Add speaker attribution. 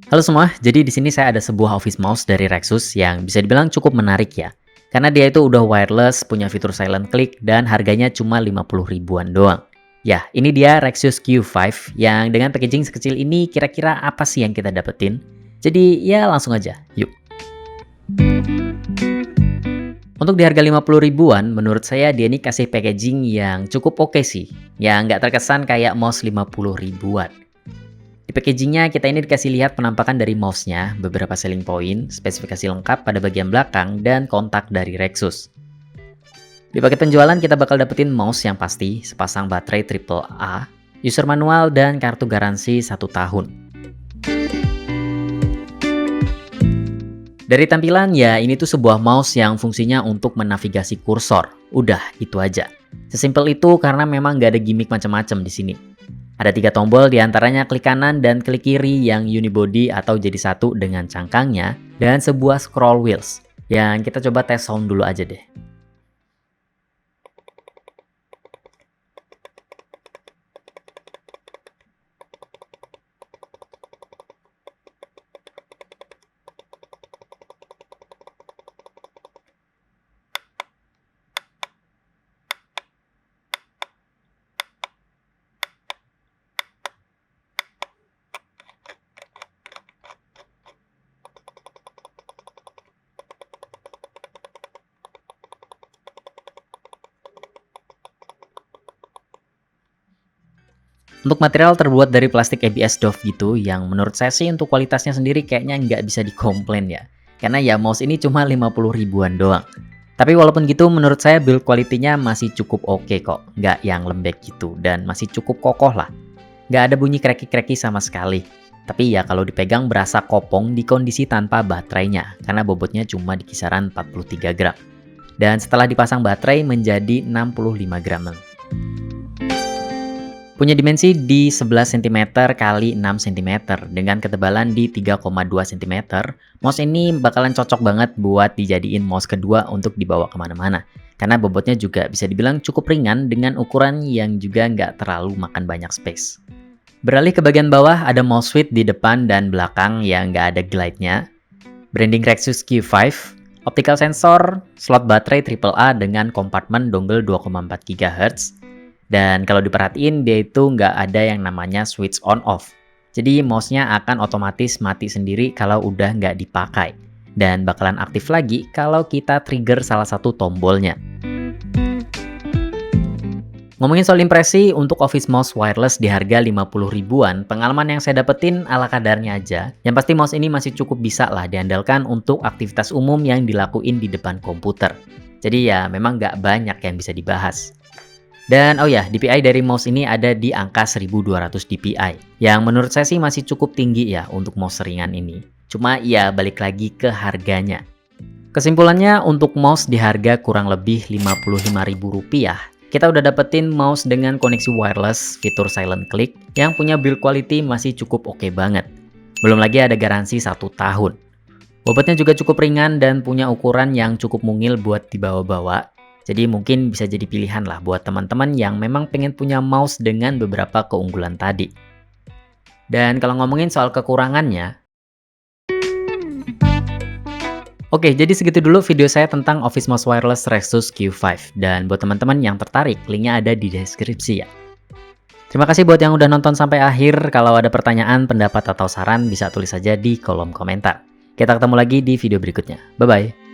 Speaker 1: Halo semua, jadi di sini saya ada sebuah office mouse dari Rexus yang bisa dibilang cukup menarik ya. Karena dia itu udah wireless, punya fitur silent click, dan harganya cuma 50 ribuan doang. Ya, ini dia Rexus Q5 yang dengan packaging sekecil ini kira-kira apa sih yang kita dapetin? Jadi ya langsung aja, yuk. Untuk di harga 50 ribuan, menurut saya dia ini kasih packaging yang cukup oke sih. Yang nggak terkesan kayak mouse 50 ribuan. Di packagingnya kita ini dikasih lihat penampakan dari mouse-nya, beberapa selling point, spesifikasi lengkap pada bagian belakang, dan kontak dari Rexus. Di paket penjualan kita bakal dapetin mouse yang pasti, sepasang baterai AAA, user manual, dan kartu garansi 1 tahun. Dari tampilan ya ini tuh sebuah mouse yang fungsinya untuk menavigasi kursor. Udah, itu aja. Sesimpel itu karena memang nggak ada gimmick macam-macam di sini. Ada 3 tombol diantaranya klik kanan dan klik kiri yang unibody atau jadi satu dengan cangkangnya, dan sebuah scroll wheels. Yang kita coba tes sound dulu aja deh. Untuk material terbuat dari plastik ABS Dove gitu, yang menurut saya sih untuk kualitasnya sendiri kayaknya nggak bisa dikomplain ya. Karena ya mouse ini cuma 50 ribuan doang. Tapi walaupun gitu menurut saya build quality-nya masih cukup oke kok. Nggak yang lembek gitu dan masih cukup kokoh lah. Nggak ada bunyi kreki-kreki sama sekali. Tapi ya kalau dipegang berasa kopong di kondisi tanpa baterainya. Karena bobotnya cuma di kisaran 43 gram. Dan setelah dipasang baterai menjadi 65 gram. Punya dimensi di 11 cm x 6 cm dengan ketebalan di 3,2 cm. Mouse ini bakalan cocok banget buat dijadiin mouse kedua untuk dibawa kemana-mana. Karena bobotnya juga bisa dibilang cukup ringan dengan ukuran yang juga nggak terlalu makan banyak space. Beralih ke bagian bawah ada mouse switch di depan dan belakang yang nggak ada glide-nya. Branding Rexus Q5, optical sensor, slot baterai AAA dengan kompartemen dongle 2,4 GHz. Dan kalau diperhatiin dia itu nggak ada yang namanya switch on off. Jadi mouse-nya akan otomatis mati sendiri kalau udah nggak dipakai. Dan bakalan aktif lagi kalau kita trigger salah satu tombolnya. Ngomongin soal impresi, untuk office mouse wireless di harga 50 ribuan, pengalaman yang saya dapetin ala kadarnya aja. Yang pasti mouse ini masih cukup bisa lah diandalkan untuk aktivitas umum yang dilakuin di depan komputer. Jadi ya memang nggak banyak yang bisa dibahas. Dan oh ya, DPI dari mouse ini ada di angka 1200 DPI. Yang menurut saya sih masih cukup tinggi ya untuk mouse ringan ini. Cuma ya balik lagi ke harganya. Kesimpulannya untuk mouse di harga kurang lebih Rp55.000, kita udah dapetin mouse dengan koneksi wireless, fitur silent click, yang punya build quality masih cukup oke banget. Belum lagi ada garansi 1 tahun. Bobotnya juga cukup ringan dan punya ukuran yang cukup mungil buat dibawa-bawa. Jadi mungkin bisa jadi pilihan lah buat teman-teman yang memang pengen punya mouse dengan beberapa keunggulan tadi. Dan kalau ngomongin soal kekurangannya, oke, jadi segitu dulu video saya tentang Office Mouse Wireless Rexus Q5. Dan buat teman-teman yang tertarik, linknya ada di deskripsi ya. Terima kasih buat yang udah nonton sampai akhir. Kalau ada pertanyaan, pendapat, atau saran, bisa tulis saja di kolom komentar. Kita ketemu lagi di video berikutnya. Bye-bye.